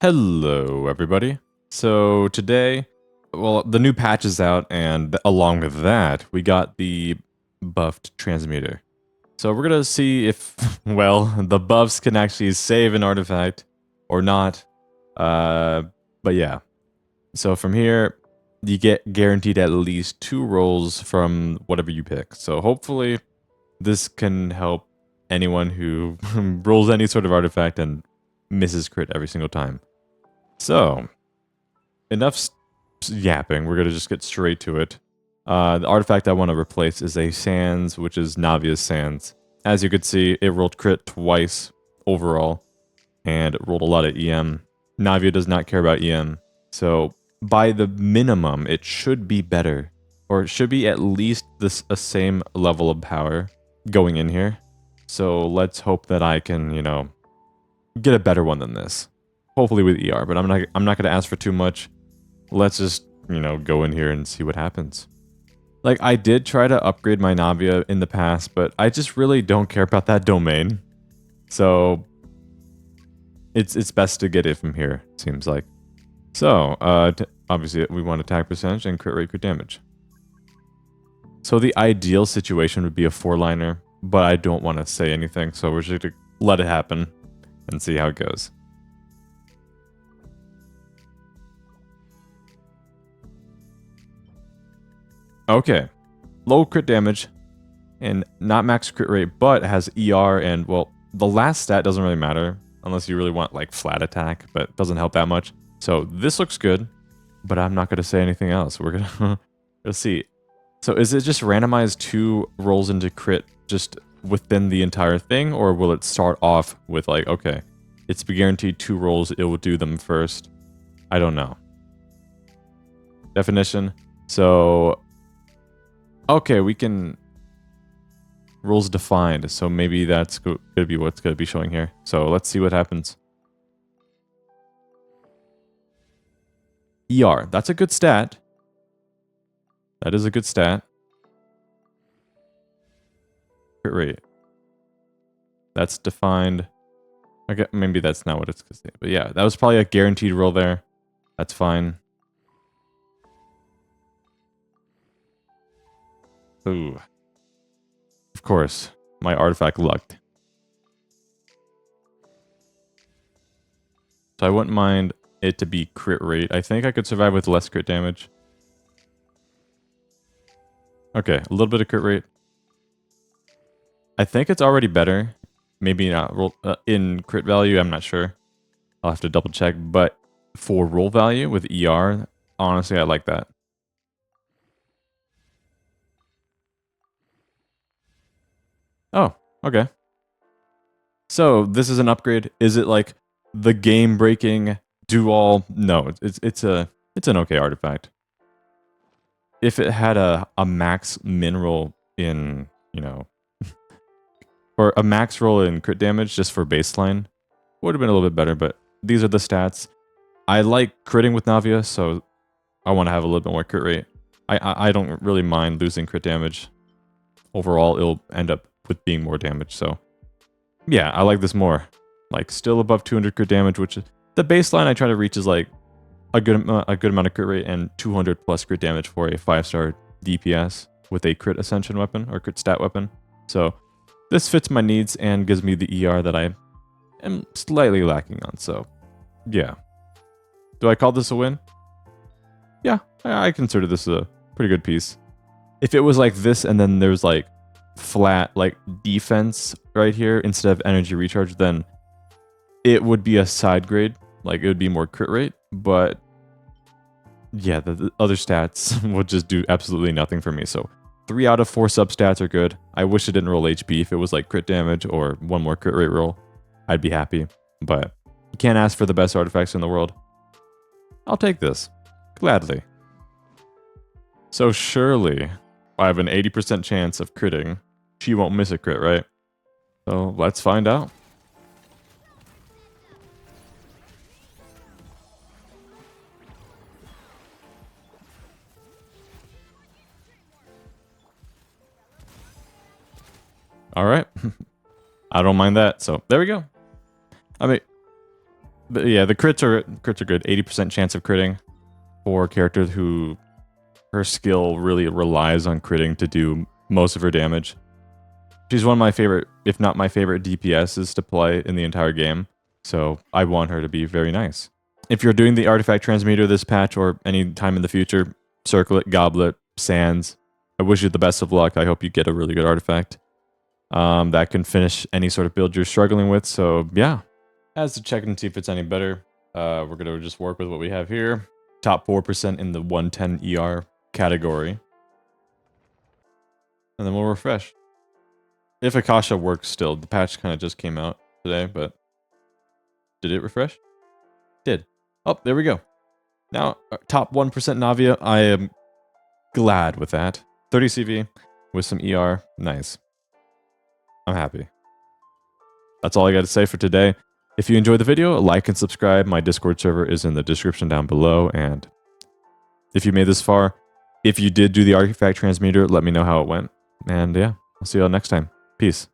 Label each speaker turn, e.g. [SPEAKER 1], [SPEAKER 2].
[SPEAKER 1] Hello, everybody. So today, well, the new patch is out, and along with that, we got the buffed Transmuter. So we're gonna see if, well, the buffs can actually save an artifact or not. But yeah. So from here, you get guaranteed at least 2 rolls from whatever you pick. So hopefully, this can help anyone who rolls any sort of artifact and misses crit every single time. So, enough yapping. We're going to just get straight to it. The artifact I want to replace is a Sands, which is Navia's Sands. As you can see, it rolled crit twice overall, and it rolled a lot of EM. Navia does not care about EM, so by the minimum, it should be better, or it should be at least a same level of power going in here. So let's hope that I can, get a better one than this. Hopefully with ER, but I'm not going to ask for too much. Let's just, go in here and see what happens. Like, I did try to upgrade my Navia in the past, but I just really don't care about that domain. So, it's best to get it from here, it seems like. So, obviously, we want attack percentage and crit rate, crit damage. So, the ideal situation would be a 4-liner, but I don't want to say anything, so we're just going to let it happen and see how it goes. Okay, low crit damage and not max crit rate, but has ER and, well, the last stat doesn't really matter unless you really want like flat attack, but it doesn't help that much. So this looks good, but I'm not going to say anything else. We're going to let's see. So is it just randomized 2 rolls into crit just within the entire thing, or will it start off with like, okay, it's guaranteed 2 rolls, it will do them first? I don't know. Definition. So okay, we can... Rules defined, so maybe that's going to be what's going to be showing here. So let's see what happens. ER, that's a good stat. That is a good stat. Crit rate. That's defined. Okay, maybe that's not what it's going to say. But yeah, that was probably a guaranteed roll there. That's fine. Ooh. Of course, my artifact lucked. So I wouldn't mind it to be crit rate. I think I could survive with less crit damage. Okay, a little bit of crit rate. I think it's already better. Maybe not in crit value, I'm not sure. I'll have to double check. But for roll value with ER, honestly, I like that. Oh, okay. So this is an upgrade. Is it like the game-breaking do-all? No, it's an okay artifact. If it had a max mineral in, or a max roll in crit damage just for baseline, would have been a little bit better, but these are the stats. I like critting with Navia, so I want to have a little bit more crit rate. I don't really mind losing crit damage. Overall, it'll end up with being more damage, so yeah, I like this more. Like, still above 200 crit damage, which is the baseline I try to reach is like a good amount of crit rate and 200 plus crit damage for a 5-star DPS with a crit ascension weapon or crit stat weapon. So this fits my needs and gives me the ER that I am slightly lacking on. So yeah, do I call this a win? Yeah, I consider this a pretty good piece. If it was like this and then there's like flat like defense right here instead of energy recharge, then it would be a side grade. Like, it would be more crit rate, but yeah, the other stats would just do absolutely nothing for me. So 3 out of 4 substats are good. I wish it didn't roll HP. If it was like crit damage or one more crit rate roll, I'd be happy. But you can't ask for the best artifacts in the world. I'll take this. Gladly. So surely, I have an 80% chance of critting. She won't miss a crit, right? So let's find out. All right. I don't mind that. So there we go. I mean, But yeah, the crits are good. 80% chance of critting for a character who her skill really relies on critting to do most of her damage. She's one of my favorite, if not my favorite DPSs to play in the entire game. So I want her to be very nice. If you're doing the artifact transmuter this patch or any time in the future, Circlet, Goblet, Sands, I wish you the best of luck. I hope you get a really good artifact that can finish any sort of build you're struggling with. So yeah, as to check and see if it's any better, we're going to just work with what we have here. Top 4% in the 110 ER category. And then we'll refresh. If Akasha works still, the patch kind of just came out today, but did it refresh? Did. Oh, there we go. Now, top 1% Navia, I am glad with that. 30 CV with some ER, nice. I'm happy. That's all I got to say for today. If you enjoyed the video, like and subscribe. My Discord server is in the description down below. And if you made this far, if you did do the artifact transmuter, let me know how it went. And yeah, I'll see you all next time. Peace.